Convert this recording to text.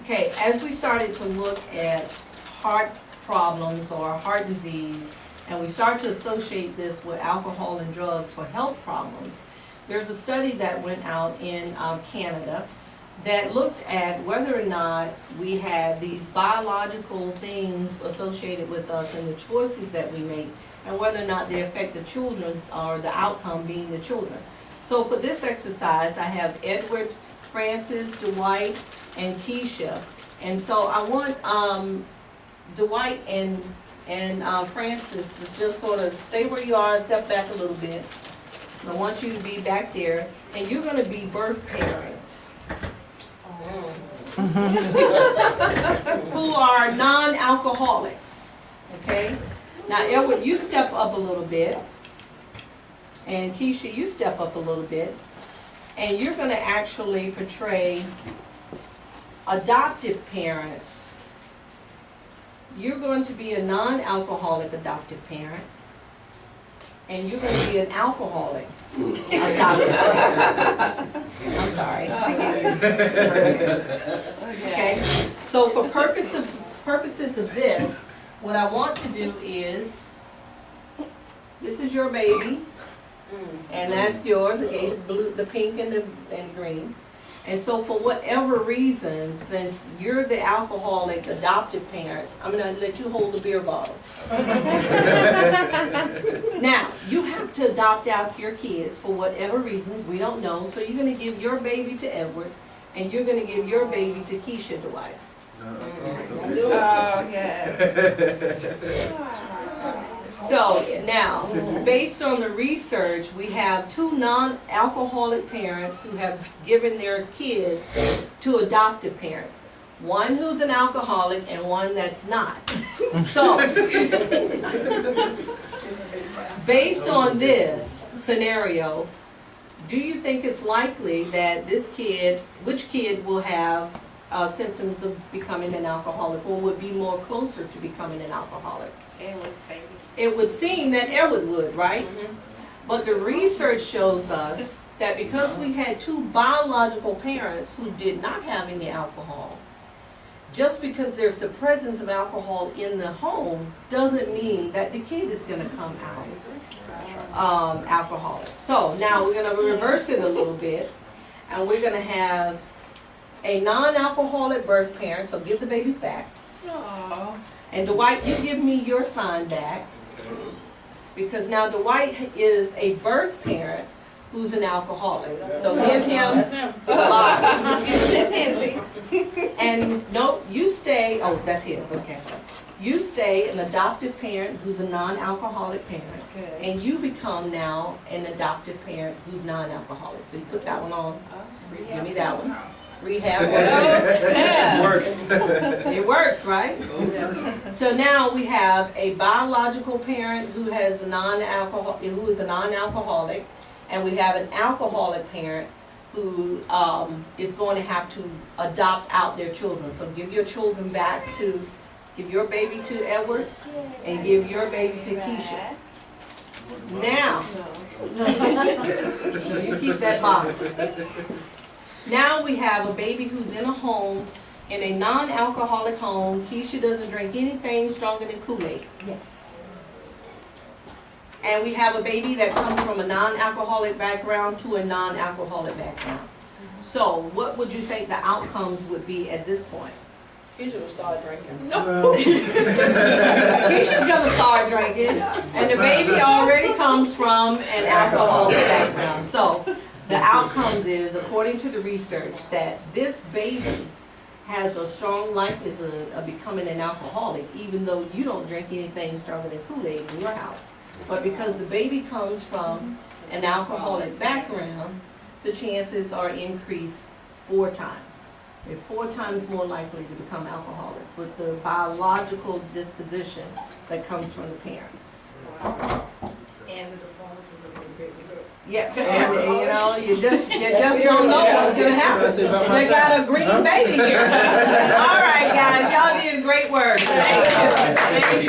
Okay, as we started to look at heart problems or heart disease, and we start to associate this with alcohol and drugs for health problems, there's a study that went out in Canada that looked at whether or not we had these biological things associated with us and the choices that we make, and whether or not they affect the children's or the outcome being the children. So for this exercise, I have Edward, Francis, Dwight, and Keisha. And so I want Dwight and Francis to just sort of stay where you are, step back a little bit. I want you to be back there, and you're going to be birth parents who are non-alcoholics, okay? Now, Edward, you step up a little bit, and Keisha, you step up a little bit, and you're going to actually portray adoptive parents. You're going to be a non-alcoholic adoptive parent, and you're going to be an alcoholic adoptive parent. I'm sorry. Okay. So for purposes of this, what I want to do is, this is your baby, and that's yours. Okay, the blue, the pink, and the green. And so for whatever reason, since you're the alcoholic adoptive parents, I'm going to let you hold the beer bottle. Now, you have to adopt out your kids for whatever reasons, we don't know. So you're going to give your baby to Edward, and you're going to give your baby to Keisha Dwight. Oh, yes. So now, based on the research, we have two non-alcoholic parents who have given their kids to adoptive parents. One who's an alcoholic and one that's not. So, based on this scenario, do you think it's likely that this kid, which kid will have symptoms of becoming an alcoholic, or would be more closer to becoming an alcoholic? Edward's baby. It would seem that Edward would, right? But the research shows us that because we had two biological parents who did not have any alcohol, just because there's the presence of alcohol in the home doesn't mean that the kid is going to come out alcoholic. So now we're going to reverse it a little bit, and we're going to have a non-alcoholic birth parent, so give the babies back. Aww. And Dwight, you give me your sign back, because now Dwight is a birth parent who's an alcoholic. So give him a lot. It's Nancy. And no, you stay, oh, that's his, okay. You stay an adoptive parent who's a non-alcoholic parent. Okay. And you become now an adoptive parent who's non-alcoholic. So you put that one on. Give me that one. Rehab works. It works, right? So now we have a biological parent who has a who is a non-alcoholic, and we have an alcoholic parent who is going to have to adopt out their children. So give your children back to, give your baby to Edward, and give your baby to Keisha. Now, so you keep that bottle. Now we have a baby who's in a home, in a non-alcoholic home. Keisha doesn't drink anything stronger than Kool-Aid. Yes. And we have a baby that comes from a non-alcoholic background to a non-alcoholic background. So what would you think the outcomes would be at this point? Keisha will start drinking. No. Keisha's gonna start drinking, and the baby already comes from an alcoholic background. So the outcomes is, according to the research, that this baby has a strong likelihood of becoming an alcoholic, even though you don't drink anything stronger than Kool-Aid in your house. But because the baby comes from an alcoholic background, the chances are increased 4 times. They're 4 times more likely to become alcoholics with the biological disposition that comes from the parent. And the performance is a little bit good. Yeah, and you just don't know what's gonna happen. They got a green baby here. All right, guys, y'all did great work. Thank you. Thank you.